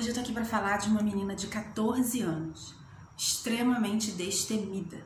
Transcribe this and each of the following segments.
Hoje eu tô aqui para falar de uma menina de 14 anos, extremamente destemida.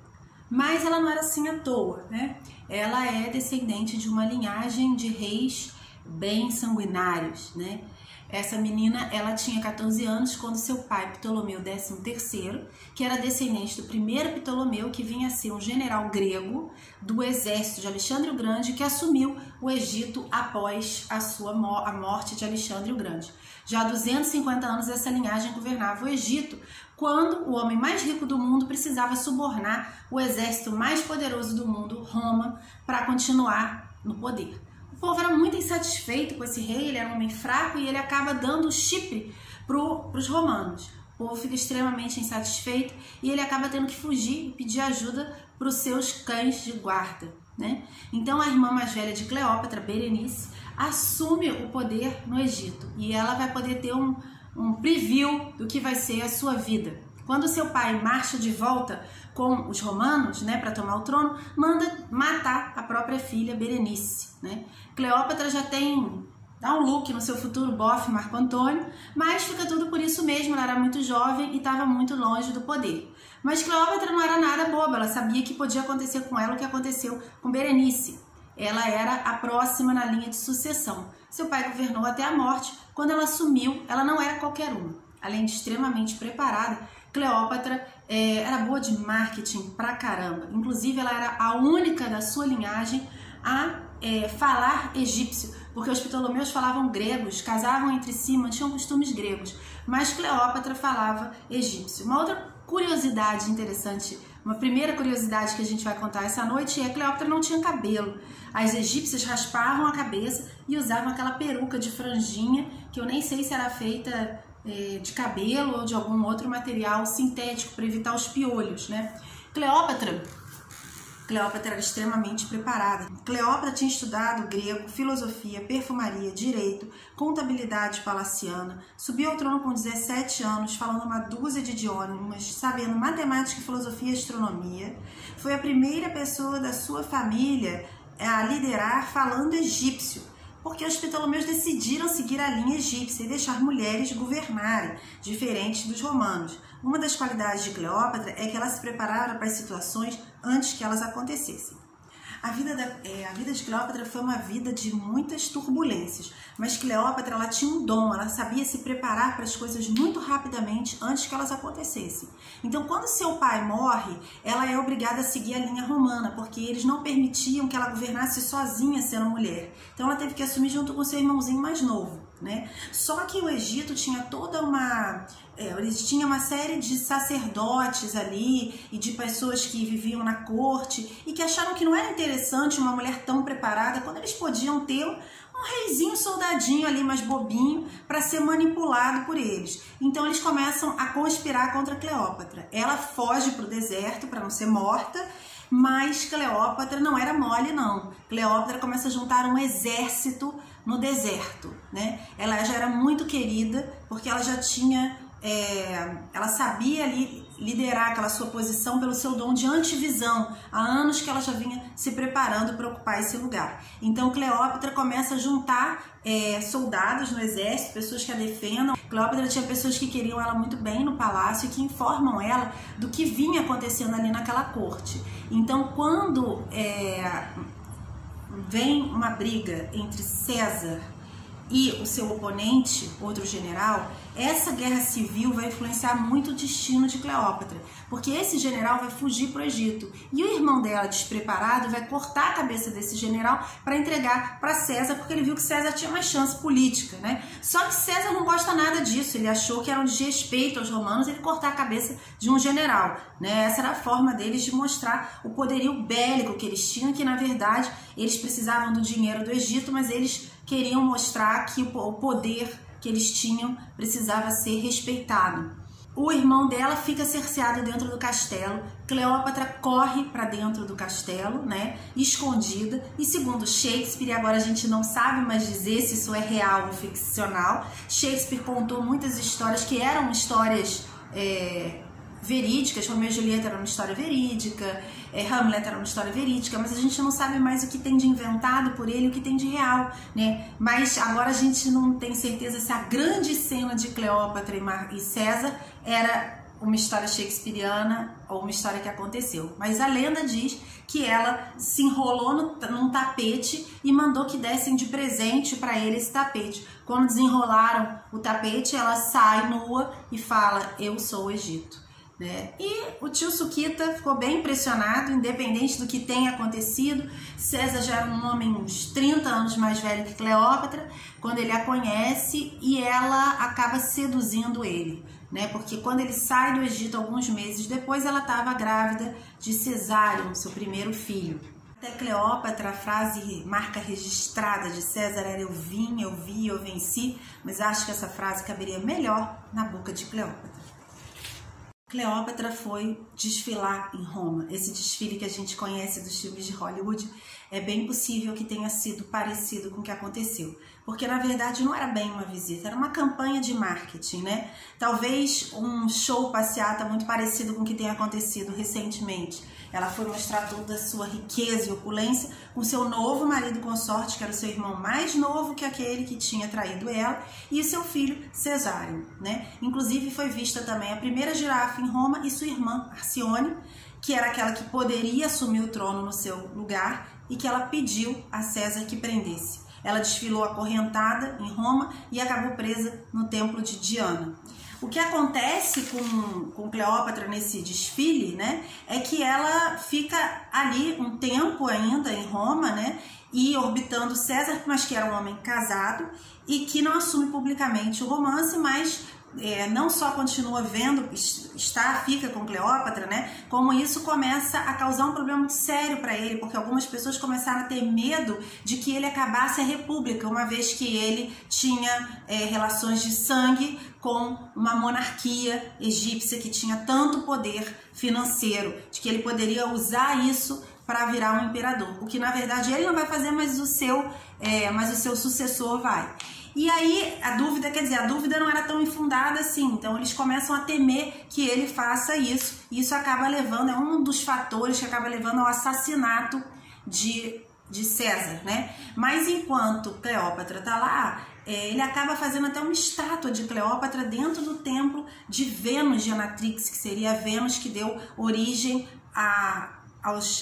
Mas ela não era assim à toa, né? Ela é descendente de uma linhagem de reis bem sanguinários, né? Essa menina, ela tinha 14 anos quando seu pai, Ptolomeu XIII, que era descendente do primeiro Ptolomeu, que vinha a ser um general grego do exército de Alexandre o Grande, que assumiu o Egito após a morte de Alexandre o Grande. Já há 250 anos essa linhagem governava o Egito, quando o homem mais rico do mundo precisava subornar o exército mais poderoso do mundo, Roma, para continuar no poder. O povo era muito insatisfeito com esse rei, ele era um homem fraco e ele acaba dando o Chipre para os romanos. O povo fica extremamente insatisfeito e ele acaba tendo que fugir e pedir ajuda para os seus cães de guarda, né? Então a irmã mais velha de Cleópatra, Berenice, assume o poder no Egito e ela vai poder ter um preview do que vai ser a sua vida. Quando seu pai marcha de volta com os romanos, né, para tomar o trono, manda matar a própria filha Berenice, né? Cleópatra já dá um look no seu futuro bofe Marco Antônio, mas fica tudo por isso mesmo, ela era muito jovem e estava muito longe do poder. Mas Cleópatra não era nada boba, ela sabia que podia acontecer com ela o que aconteceu com Berenice. Ela era a próxima na linha de sucessão. Seu pai governou até a morte. Quando ela assumiu, ela não era qualquer uma. Além de extremamente preparada, Cleópatra era boa de marketing pra caramba. Inclusive, ela era a única da sua linhagem a falar egípcio, porque os Ptolomeus falavam gregos, casavam entre si, mantinham costumes gregos, mas Cleópatra falava egípcio. Uma outra curiosidade interessante, uma primeira curiosidade que a gente vai contar essa noite é que Cleópatra não tinha cabelo. As egípcias raspavam a cabeça e usavam aquela peruca de franjinha, que eu nem sei se era feita de cabelo ou de algum outro material sintético para evitar os piolhos, né? Cleópatra era extremamente preparada. Cleópatra tinha estudado grego, filosofia, perfumaria, direito, contabilidade palaciana, subiu ao trono com 17 anos, falando uma dúzia de idiomas, sabendo matemática, filosofia e astronomia. Foi a primeira pessoa da sua família a liderar falando egípcio, porque os Ptolomeus decidiram seguir a linha egípcia e deixar mulheres governarem, diferente dos romanos. Uma das qualidades de Cleópatra é que ela se preparava para as situações antes que elas acontecessem. A vida de Cleópatra foi uma vida de muitas turbulências, mas Cleópatra ela tinha um dom, ela sabia se preparar para as coisas muito rapidamente antes que elas acontecessem. Então, quando seu pai morre, ela é obrigada a seguir a linha romana, porque eles não permitiam que ela governasse sozinha sendo mulher. Então, ela teve que assumir junto com seu irmãozinho mais novo, né? Só que o Egito tinha eles tinham uma série de sacerdotes ali e de pessoas que viviam na corte e que acharam que não era interessante uma mulher tão preparada quando eles podiam ter um reizinho soldadinho ali mais bobinho para ser manipulado por eles. Então eles começam a conspirar contra Cleópatra. Ela foge para o deserto para não ser morta, mas Cleópatra não era mole não. Cleópatra começa a juntar um exército no deserto, né? Ela já era muito querida porque ela já tinha ela sabia ali liderar aquela sua posição pelo seu dom de antevisão. Há anos que ela já vinha se preparando para ocupar esse lugar. Então Cleópatra começa a juntar soldados no exército, pessoas que a defendam. Cleópatra tinha pessoas que queriam ela muito bem no palácio e que informam ela do que vinha acontecendo ali naquela corte. Então quando vem uma briga entre César e o seu oponente, outro general, essa guerra civil vai influenciar muito o destino de Cleópatra, porque esse general vai fugir para o Egito e o irmão dela, despreparado, vai cortar a cabeça desse general para entregar para César, porque ele viu que César tinha mais chance política, né? Só que César não gosta nada disso, ele achou que era um desrespeito aos romanos ele cortar a cabeça de um general, né? Essa era a forma deles de mostrar o poderio bélico que eles tinham, que na verdade eles precisavam do dinheiro do Egito, mas eles queriam mostrar que o poder que eles tinham precisava ser respeitado. O irmão dela fica cerceado dentro do castelo. Cleópatra corre para dentro do castelo, né, escondida. E segundo Shakespeare, agora a gente não sabe mais dizer se isso é real ou ficcional, Shakespeare contou muitas histórias que eram histórias verídicas. Romeu e Julieta era uma história verídica, Hamlet era uma história verídica, mas a gente não sabe mais o que tem de inventado por ele e o que tem de real, né? Mas agora a gente não tem certeza se a grande cena de Cleópatra e César era uma história shakespeariana ou uma história que aconteceu. Mas a lenda diz que ela se enrolou num tapete e mandou que dessem de presente para ele esse tapete. Quando desenrolaram o tapete, ela sai nua e fala: eu sou o Egito. Né? E o tio Suquita ficou bem impressionado, independente do que tenha acontecido. César já era um homem uns 30 anos mais velho que Cleópatra, quando ele a conhece, e ela acaba seduzindo ele, né? Porque quando ele sai do Egito alguns meses depois, ela estava grávida de Cesário, seu primeiro filho. Até Cleópatra, a frase marca registrada de César era: eu vim, eu vi, eu venci, mas acho que essa frase caberia melhor na boca de Cleópatra. Cleópatra foi desfilar em Roma. Esse desfile que a gente conhece dos filmes de Hollywood é bem possível que tenha sido parecido com o que aconteceu. Porque, na verdade, não era bem uma visita, era uma campanha de marketing, né? Talvez um show passeata muito parecido com o que tem acontecido recentemente. Ela foi mostrar toda a sua riqueza e opulência com seu novo marido consorte, que era o seu irmão mais novo que aquele que tinha traído ela, e seu filho Cesário, né? Inclusive foi vista também a primeira girafa em Roma e sua irmã Arcione, que era aquela que poderia assumir o trono no seu lugar e que ela pediu a César que prendesse. Ela desfilou acorrentada em Roma e acabou presa no templo de Diana. O que acontece com Cleópatra nesse desfile, né, é que ela fica ali um tempo ainda em Roma, né, e orbitando César, mas que era um homem casado e que não assume publicamente o romance, mas não só continua vendo, fica com Cleópatra, né? Como isso começa a causar um problema muito sério para ele, porque algumas pessoas começaram a ter medo de que ele acabasse a república, uma vez que ele tinha relações de sangue com uma monarquia egípcia que tinha tanto poder financeiro, de que ele poderia usar isso para virar um imperador, o que na verdade ele não vai fazer, mas o seu sucessor vai. E aí a dúvida não era tão infundada assim, então eles começam a temer que ele faça isso, e isso acaba levando, é um dos fatores que acaba levando ao assassinato de César, né? Mas enquanto Cleópatra tá lá, ele acaba fazendo até uma estátua de Cleópatra dentro do templo de Vênus de Anatrix, que seria a Vênus que deu origem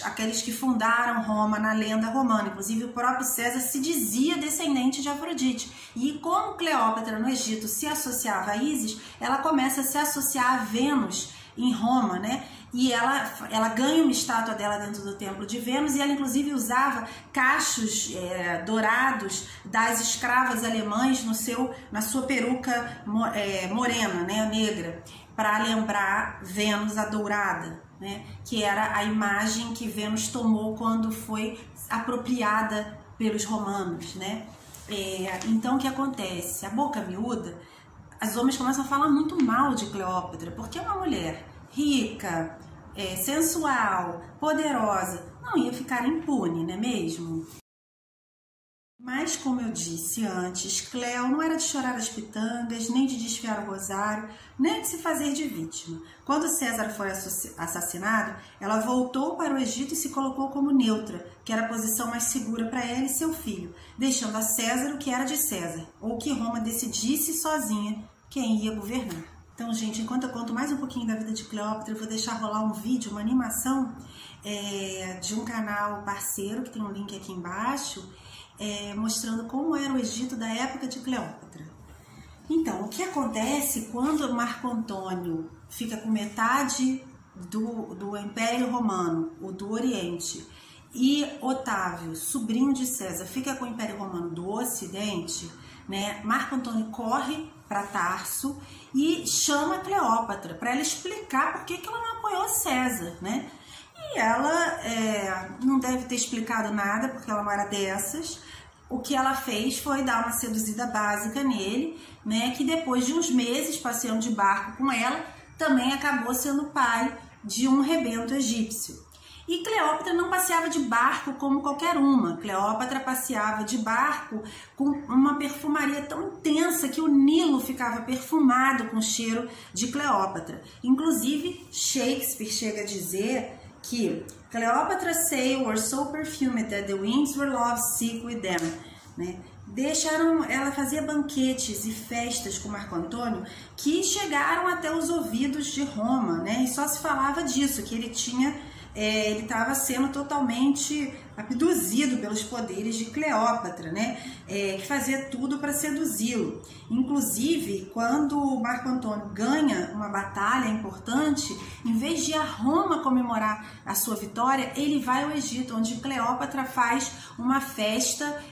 aqueles que fundaram Roma na lenda romana. Inclusive o próprio César se dizia descendente de Afrodite. E como Cleópatra no Egito se associava a Ísis, ela começa a se associar a Vênus em Roma, né? E ela ganha uma estátua dela dentro do templo de Vênus, e ela inclusive usava cachos dourados das escravas alemãs na sua peruca morena, né, negra, para lembrar Vênus a dourada, né, que era a imagem que Vênus tomou quando foi apropriada pelos romanos, né? Então o que acontece? A boca miúda, os homens começam a falar muito mal de Cleópatra, porque uma mulher rica, sensual, poderosa, não ia ficar impune, não é mesmo? Mas, como eu disse antes, Cleo não era de chorar as pitangas, nem de desfiar o rosário, nem de se fazer de vítima. Quando César foi assassinado, ela voltou para o Egito e se colocou como neutra, que era a posição mais segura para ela e seu filho, deixando a César o que era de César, ou que Roma decidisse sozinha quem ia governar. Então, gente, enquanto eu conto mais um pouquinho da vida de Cleópatra, eu vou deixar rolar um vídeo, uma animação de um canal parceiro, que tem um link aqui embaixo, mostrando como era o Egito da época de Cleópatra. Então, o que acontece quando Marco Antônio fica com metade do Império Romano, o do Oriente, e Otávio, sobrinho de César, fica com o Império Romano do Ocidente, né? Marco Antônio corre para Tarso e chama Cleópatra para ela explicar por que ela não apoiou César, né? E ela não deve ter explicado nada, porque ela não era dessas. O que ela fez foi dar uma seduzida básica nele, né? Que depois de uns meses passeando de barco com ela, também acabou sendo pai de um rebento egípcio. E Cleópatra não passeava de barco como qualquer uma. Cleópatra passeava de barco com uma perfumaria tão intensa que o Nilo ficava perfumado com o cheiro de Cleópatra. Inclusive, Shakespeare chega a dizer que Cleopatra's sails were so perfumed that the winds were lovesick with them, né? Ela fazia banquetes e festas com Marco Antônio que chegaram até os ouvidos de Roma, né? E só se falava disso, que ele estava sendo totalmente abduzido pelos poderes de Cleópatra, né? Que fazia tudo para seduzi-lo. Inclusive, quando Marco Antônio ganha uma batalha importante, em vez de ir a Roma comemorar a sua vitória, ele vai ao Egito, onde Cleópatra faz uma festa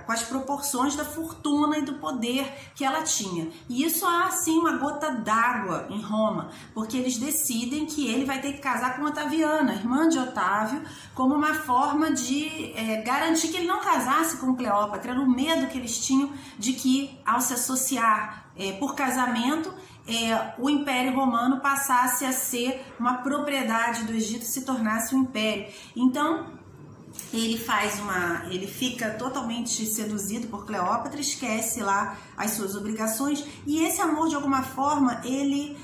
com as proporções da fortuna e do poder que ela tinha. E isso há, assim, uma gota d'água em Roma, porque eles decidem que ele vai ter que casar com Otaviana, irmã de Otávio, como uma forma de garantir que ele não casasse com Cleópatra. Era o medo que eles tinham de que, ao se associar por casamento, o Império Romano passasse a ser uma propriedade do Egito, se tornasse um império. Então, ele fica totalmente seduzido por Cleópatra, esquece lá as suas obrigações, e esse amor, de alguma forma, ele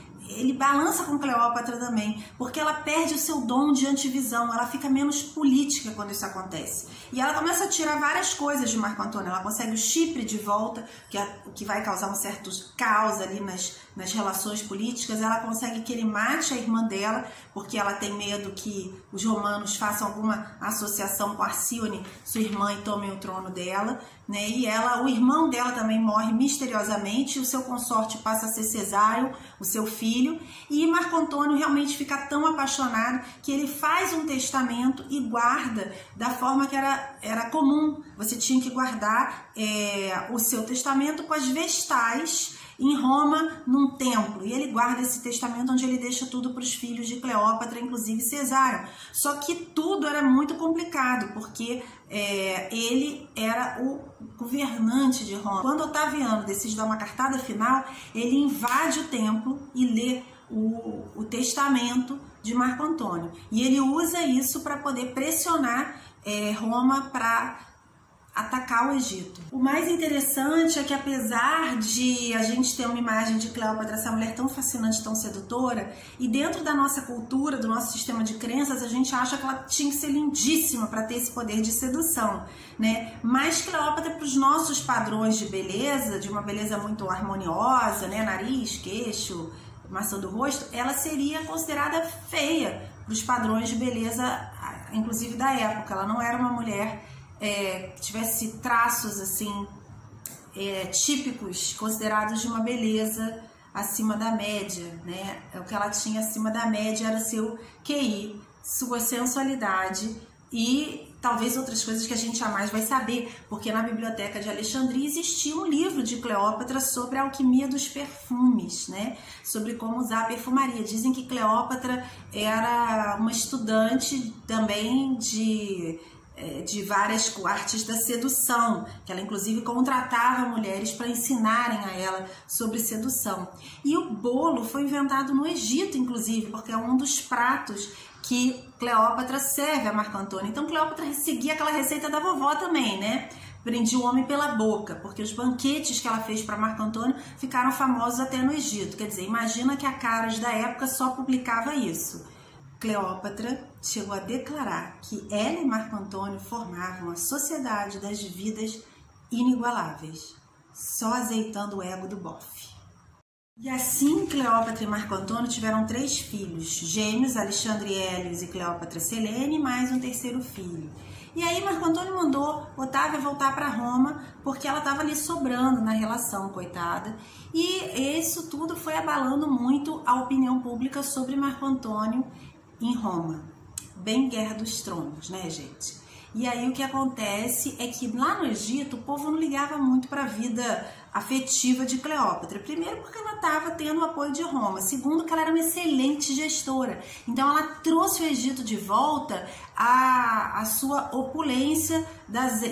balança com Cleópatra também, porque ela perde o seu dom de antivisão, ela fica menos política quando isso acontece. E ela começa a tirar várias coisas de Marco Antônio. Ela consegue o Chipre de volta, que vai causar um certo caos ali nas relações políticas. Ela consegue que ele mate a irmã dela, porque ela tem medo que os romanos façam alguma associação com Arcíone, sua irmã, e tomem o trono dela, né? E o irmão dela também morre misteriosamente, e o seu consorte passa a ser Cesário, o seu filho, e Marco Antônio realmente fica tão apaixonado que ele faz um testamento e guarda da forma que era comum. Você tinha que guardar o seu testamento com as vestais em Roma, num templo, e ele guarda esse testamento onde ele deixa tudo para os filhos de Cleópatra, inclusive Cesário. Só que tudo era muito complicado, porque ele era o governante de Roma. Quando Otaviano decide dar uma cartada final, ele invade o templo e lê o testamento de Marco Antônio, e ele usa isso para poder pressionar Roma para atacar o Egito. O mais interessante é que, apesar de a gente ter uma imagem de Cleópatra, essa mulher tão fascinante, tão sedutora, e dentro da nossa cultura, do nosso sistema de crenças, a gente acha que ela tinha que ser lindíssima para ter esse poder de sedução, né? Mas Cleópatra, para os nossos padrões de beleza, de uma beleza muito harmoniosa, né? Nariz, queixo, maçã do rosto, ela seria considerada feia para os padrões de beleza, inclusive da época. Ela não era uma mulher que tivesse traços assim típicos, considerados de uma beleza acima da média, né? O que ela tinha acima da média era seu QI, sua sensualidade e talvez outras coisas que a gente jamais vai saber, porque na Biblioteca de Alexandria existia um livro de Cleópatra sobre a alquimia dos perfumes, né? Sobre como usar a perfumaria. Dizem que Cleópatra era uma estudante também de várias artes da sedução, que ela inclusive contratava mulheres para ensinarem a ela sobre sedução. E o bolo foi inventado no Egito, inclusive, porque é um dos pratos que Cleópatra serve a Marco Antônio. Então Cleópatra seguia aquela receita da vovó também, né? Prendia o homem pela boca, porque os banquetes que ela fez para Marco Antônio ficaram famosos até no Egito. Quer dizer, imagina que a Caras da época só publicava isso. Cleópatra chegou a declarar que ela e Marco Antônio formavam a sociedade das vidas inigualáveis, só azeitando o ego do bofe. E assim Cleópatra e Marco Antônio tiveram 3 filhos, gêmeos, Alexandre Hélios e Cleópatra Selene, e mais um terceiro filho. E aí Marco Antônio mandou Otávia voltar para Roma, porque ela estava ali sobrando na relação, coitada. E isso tudo foi abalando muito a opinião pública sobre Marco Antônio em Roma. Bem Guerra dos Tronos, né, gente? E aí o que acontece é que lá no Egito o povo não ligava muito para a vida afetiva de Cleópatra. Primeiro porque ela estava tendo o apoio de Roma. Segundo que ela era uma excelente gestora. Então ela trouxe o Egito de volta à sua opulência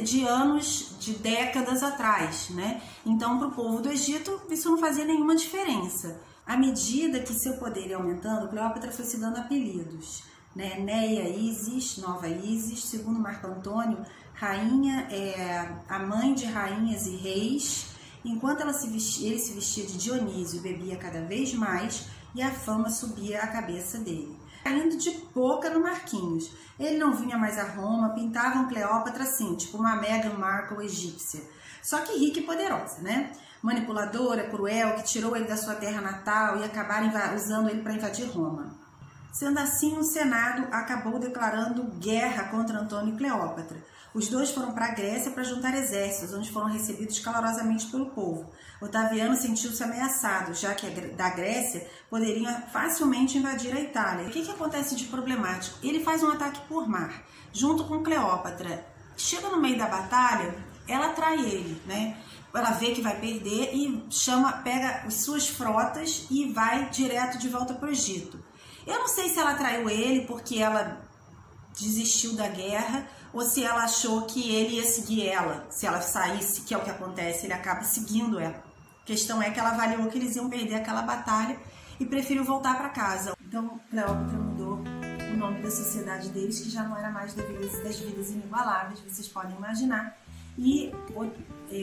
de anos, de décadas atrás, né? Então para o povo do Egito isso não fazia nenhuma diferença. À medida que seu poder ia aumentando, Cleópatra foi se dando apelidos. né? Neia Isis, nova Isis, segundo Marco Antônio, rainha é a mãe de rainhas e reis, enquanto ele se vestia de Dionísio e bebia cada vez mais, e a fama subia à cabeça dele. Caindo de boca no Marquinhos. Ele não vinha mais a Roma, pintavam Cleópatra assim, tipo uma Meghan Markle egípcia. Só que rica e poderosa, né? Manipuladora, cruel, que tirou ele da sua terra natal e acabaram usando ele para invadir Roma. Sendo assim, o Senado acabou declarando guerra contra Antônio e Cleópatra. Os dois foram para a Grécia para juntar exércitos, onde foram recebidos calorosamente pelo povo. Otaviano sentiu-se ameaçado, já que da Grécia poderia facilmente invadir a Itália. O que acontece de problemático? Ele faz um ataque por mar, junto com Cleópatra. Chega no meio da batalha, ela trai ele, né? Ela vê que vai perder e pega as suas frotas e vai direto de volta para o Egito. Eu não sei se ela traiu ele porque ela desistiu da guerra ou se ela achou que ele ia seguir ela. Se ela saísse, que é o que acontece, ele acaba seguindo ela. A questão é que ela avaliou que eles iam perder aquela batalha e preferiu voltar para casa. Então, Cleópatra mudou o nome da sociedade deles, que já não era mais das vidas inigualáveis, vocês podem imaginar. E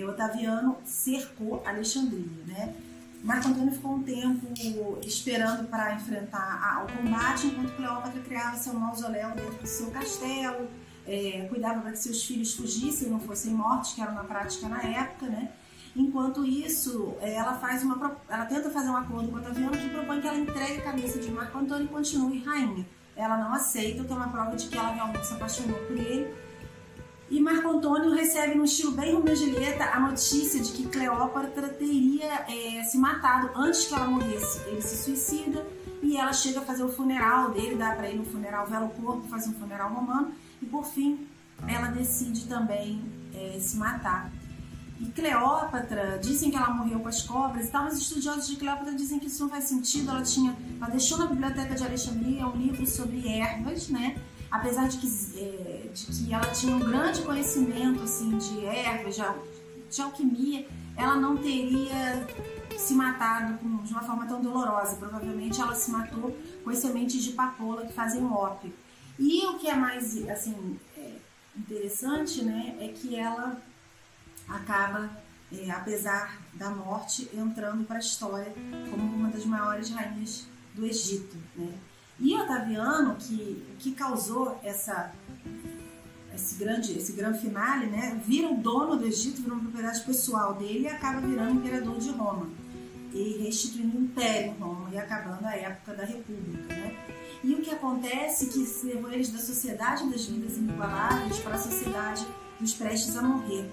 Otaviano cercou Alexandria, né? Marco Antônio ficou um tempo esperando para enfrentar o combate, enquanto Cleópatra criava seu mausoléu dentro do seu castelo, cuidava para que seus filhos fugissem e não fossem mortos, que era uma prática na época, né? Enquanto isso, ela tenta fazer um acordo com Otaviano que propõe que ela entregue a cabeça de Marco Antônio e continue rainha. Ela não aceita, que é uma prova de que ela realmente se apaixonou por ele. E Marco Antônio recebe, num estilo bem Romeu e Julieta, a notícia de que Cleópatra teria se matado antes que ela morresse. Ele se suicida e ela chega a fazer o funeral dele, dá para ele um funeral, vela o corpo, faz um funeral romano e, por fim, ela decide também se matar. E Cleópatra, dizem que ela morreu com as cobras e tal, mas estudiosos de Cleópatra dizem que isso não faz sentido. Ela deixou na biblioteca de Alexandria um livro sobre ervas, né? Apesar de que ela tinha um grande conhecimento assim, de ervas, de alquimia, ela não teria se matado de uma forma tão dolorosa. Provavelmente ela se matou com as sementes de papoula que fazem ópio. E o que é mais assim, interessante, né, é que ela acaba, apesar da morte, entrando para a história como uma das maiores rainhas do Egito, né? E Otaviano, que causou esse grande finale, né, vira o dono do Egito, vira uma propriedade pessoal dele e acaba virando imperador de Roma e restituindo o império em Roma e acabando a época da República, né? E o que acontece é que se levou eles da sociedade das vidas inigualáveis para a sociedade dos prestes a morrer.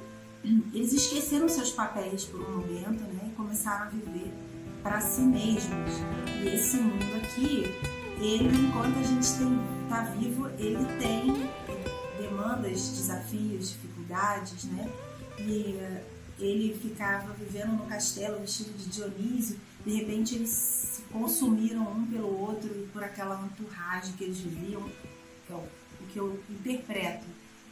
Eles esqueceram seus papéis por um momento, né, e começaram a viver para si mesmos. E esse mundo aqui, ele, enquanto a gente está vivo, ele tem demandas, desafios, dificuldades, né? E ele ficava vivendo no castelo vestido de Dionísio, de repente eles se consumiram um pelo outro e por aquela entourage que eles viviam, que é o que eu interpreto,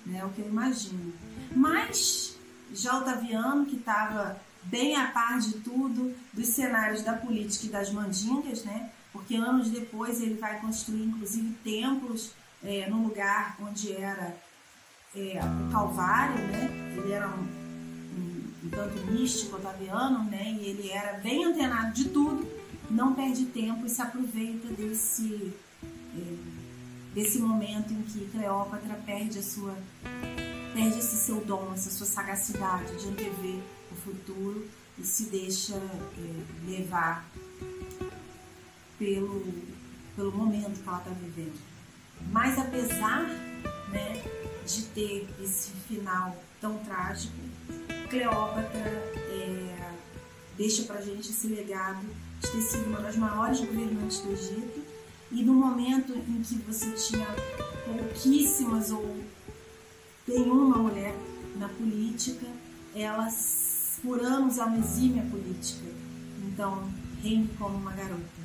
né? O que eu imagino. Mas já Otaviano, que estava bem a par de tudo, dos cenários da política e das mandingas, né? Porque anos depois ele vai construir, inclusive, templos no lugar onde era o Calvário, né? Ele era um tanto místico, Otaviano, né? E ele era bem antenado de tudo, não perde tempo e se aproveita desse momento em que Cleópatra perde esse seu dom, essa sua sagacidade de antever o futuro e se deixa levar pelo momento que ela está vivendo. Mas apesar, né, de ter esse final tão trágico, Cleópatra deixa pra gente esse legado de ter sido uma das maiores governantes do Egito e no momento em que você tinha pouquíssimas ou nenhuma mulher na política, ela por anos é uma exímia política. Então, reine como uma garota.